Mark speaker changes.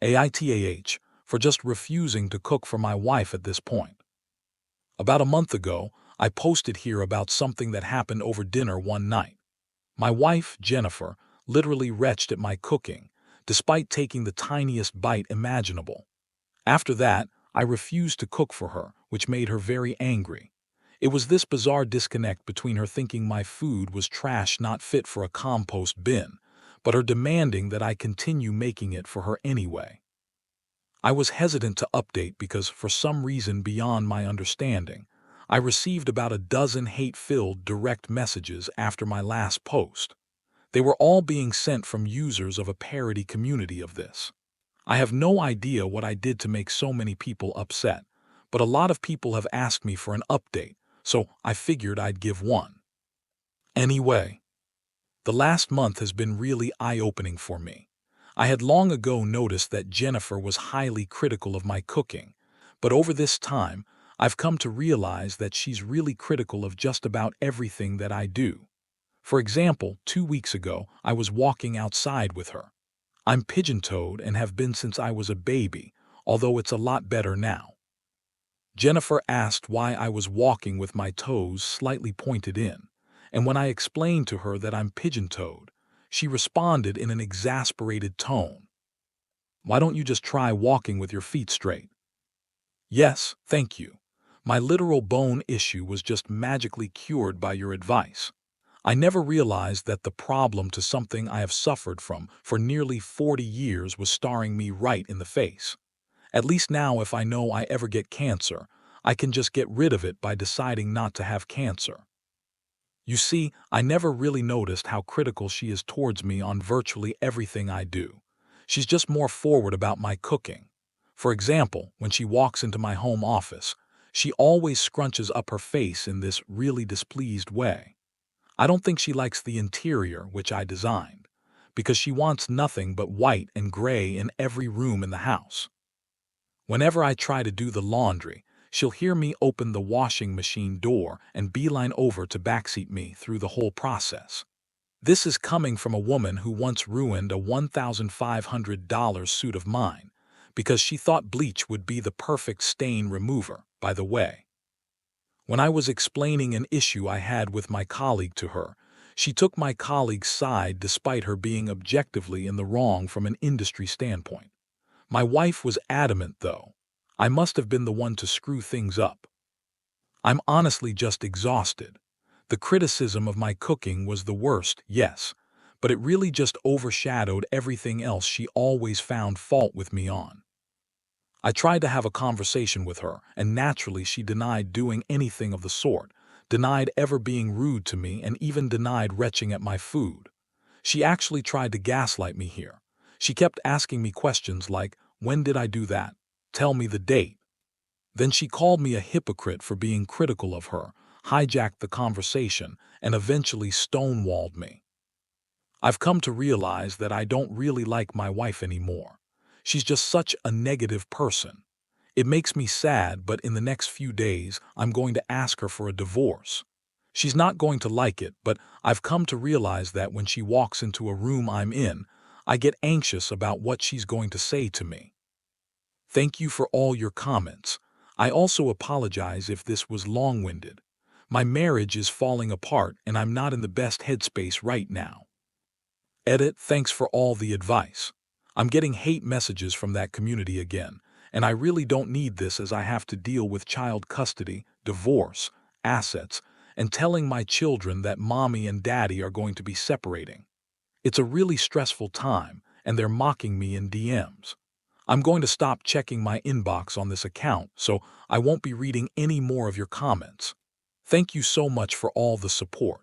Speaker 1: AITAH, for just refusing to cook for my wife at this point. About a month ago, I posted here about something that happened over dinner one night. My wife, Jennifer, literally retched at my cooking, despite taking the tiniest bite imaginable. After that, I refused to cook for her, which made her very angry. It was this bizarre disconnect between her thinking my food was trash not fit for a compost bin, but her demanding that I continue making it for her anyway. I was hesitant to update because, for some reason beyond my understanding, I received about a dozen hate-filled direct messages after my last post. They were all being sent from users of a parody community of this. I have no idea what I did to make so many people upset, but a lot of people have asked me for an update, so I figured I'd give one. Anyway, the last month has been really eye-opening for me. I had long ago noticed that Jennifer was highly critical of my cooking, but over this time, I've come to realize that she's really critical of just about everything that I do. For example, 2 weeks ago, I was walking outside with her. I'm pigeon-toed and have been since I was a baby, although it's a lot better now. Jennifer asked why I was walking with my toes slightly pointed in, and when I explained to her that I'm pigeon-toed, she responded in an exasperated tone. "Why don't you just try walking with your feet straight?" Yes, thank you. My literal bone issue was just magically cured by your advice. I never realized that the problem to something I have suffered from for nearly 40 years was staring me right in the face. At least now, if I know I ever get cancer, I can just get rid of it by deciding not to have cancer. You see, I never really noticed how critical she is towards me on virtually everything I do. She's just more forward about my cooking. For example, when she walks into my home office, she always scrunches up her face in this really displeased way. I don't think she likes the interior, which I designed, because she wants nothing but white and gray in every room in the house. Whenever I try to do the laundry, she'll hear me open the washing machine door and beeline over to backseat me through the whole process. This is coming from a woman who once ruined a $1,500 suit of mine because she thought bleach would be the perfect stain remover, by the way. When I was explaining an issue I had with my colleague to her, she took my colleague's side despite her being objectively in the wrong from an industry standpoint. My wife was adamant, though. I must have been the one to screw things up. I'm honestly just exhausted. The criticism of my cooking was the worst, yes, but it really just overshadowed everything else she always found fault with me on. I tried to have a conversation with her, and naturally she denied doing anything of the sort, denied ever being rude to me, and even denied retching at my food. She actually tried to gaslight me here. She kept asking me questions like, "When did I do that? Tell me the date." Then she called me a hypocrite for being critical of her, hijacked the conversation, and eventually stonewalled me. I've come to realize that I don't really like my wife anymore. She's just such a negative person. It makes me sad, but in the next few days, I'm going to ask her for a divorce. She's not going to like it, but I've come to realize that when she walks into a room I'm in, I get anxious about what she's going to say to me. Thank you for all your comments. I also apologize if this was long-winded. My marriage is falling apart and I'm not in the best headspace right now. Edit, thanks for all the advice. I'm getting hate messages from that community again, and I really don't need this as I have to deal with child custody, divorce, assets, and telling my children that mommy and daddy are going to be separating. It's a really stressful time, and they're mocking me in DMs. I'm going to stop checking my inbox on this account, so I won't be reading any more of your comments. Thank you so much for all the support.